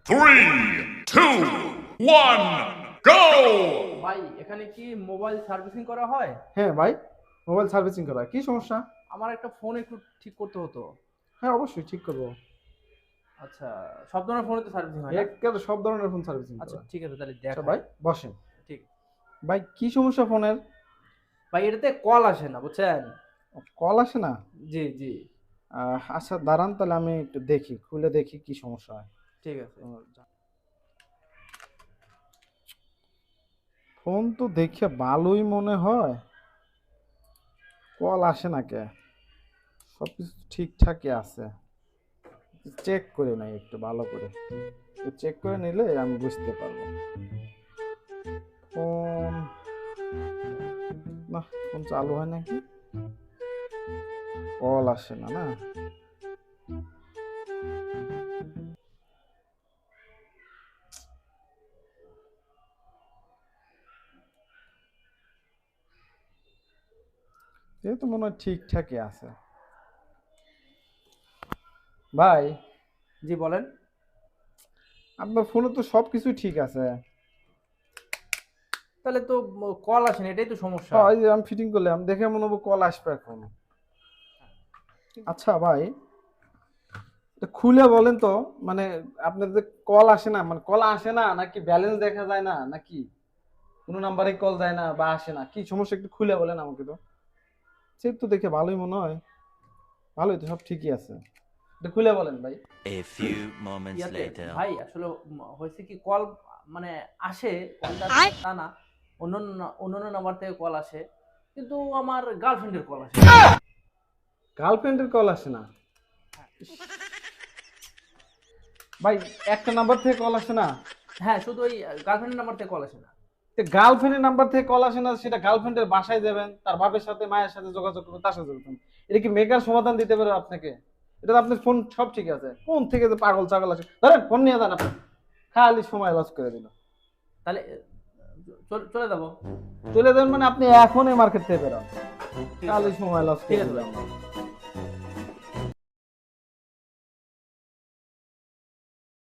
Three, two, one, go! ভাই এখানে কি মোবাইল সার্ভিসিং করা হয়? হ্যাঁ ভাই, মোবাইল সার্ভিসিং করা কি সমস্যা? আমার একটা ফোন একটু ঠিক করতে হতো। হ্যাঁ অবশ্যই ঠিক করবো। আচ্ছা, সব ধরনের ফোনে তো সার্ভিসিং হয় না? একেবারে সব ধরনের ফোন সার্ভিসিং আচ্ছা করা। ঠিক আছে, তাহলে আচ্ছা দেখাই। ভাই বসেন। ঠিক। ভাই কি সমস্যা ফোনের? ভাই এটাতে কল আসে না, বুঝছেন? কল আসে না? জি জি, আচ্ছা দাঁড়ান, তাহলে আমি একটু দেখি, খুলে দেখি কি সমস্যা হয়। ঠিক আছে। ফোন তো দেখে ভালোই মনে হয়, কল আসে না কে? সবকিছু ঠিকঠাকই আছে। চেক করে নাই একটু ভালো করে, চেক করে নিলে আমি বুঝতে পারবো। ফোন না, ফোন চালু হয় নাকি? কল আসে না না? যেহেতু মনে হয় ঠিকঠাকই আছে। ভাই জি বলেন। আপনার ফোনে তো সবকিছু ঠিক আছে। তাহলে তো কল আসে না, এটাই তো সমস্যা। হ্যাঁ, এই যে আমি ফিটিং করলাম, দেখে মনে হবে কল আসবে এখন। আচ্ছা ভাই, এটা খুলে বলেন তো, মানে আপনার যে কল আসে না, মানে কল আসে না নাকি ব্যালেন্স দেখা যায় না, নাকি কোনো নাম্বারে কল যায় না বা আসে না, কি সমস্যা একটু খুলে বলেন আমাকে তো। সে তো দেখে ভালোই মনে হয়, ভালোই তো, সব ঠিকই আছে, এটা খুলে বলেন ভাই। A few moments ইয়াতে later. ভাই আসলে হয়েছে কি, কল মানে আসে, কলটা তা না, অন্য নাম্বার থেকে কল আসে, কিন্তু আমার গার্লফ্রেন্ডের কল আসে। গার্লফ্রেন্ডের কল আসে না? ভাই একটা নাম্বার থেকে কল আসে না? হ্যাঁ, শুধু ওই গার্লফ্রেন্ডের নাম্বার থেকে কল আসে না। গার্লফ্রেন্ডের নাম্বার থেকে কল আসে না, সেটা গার্লফ্রেন্ডের বাসায় যাবেন, তার বাপের সাথে মায়ের সাথে যোগাযোগ করবেন, তার সাথে যোগাযোগ করবেন। এটা কি মেকার সমাধান দিতে পারে আপনাকে? এটা তো আপনার ফোন সব ঠিক আছে, ফোন থেকে যে পাগল ছাগল আসে, ধরেন ফোন নিয়ে যান আপনি, খালি সময় লস করে দিল। তাহলে চলে যাবো। চলে যান মানে আপনি এখনই মার্কেট থেকে বেরোন, ঠিক খালি আছে, সময় লস ঠিক করে আছে দিল ভাই। আমার।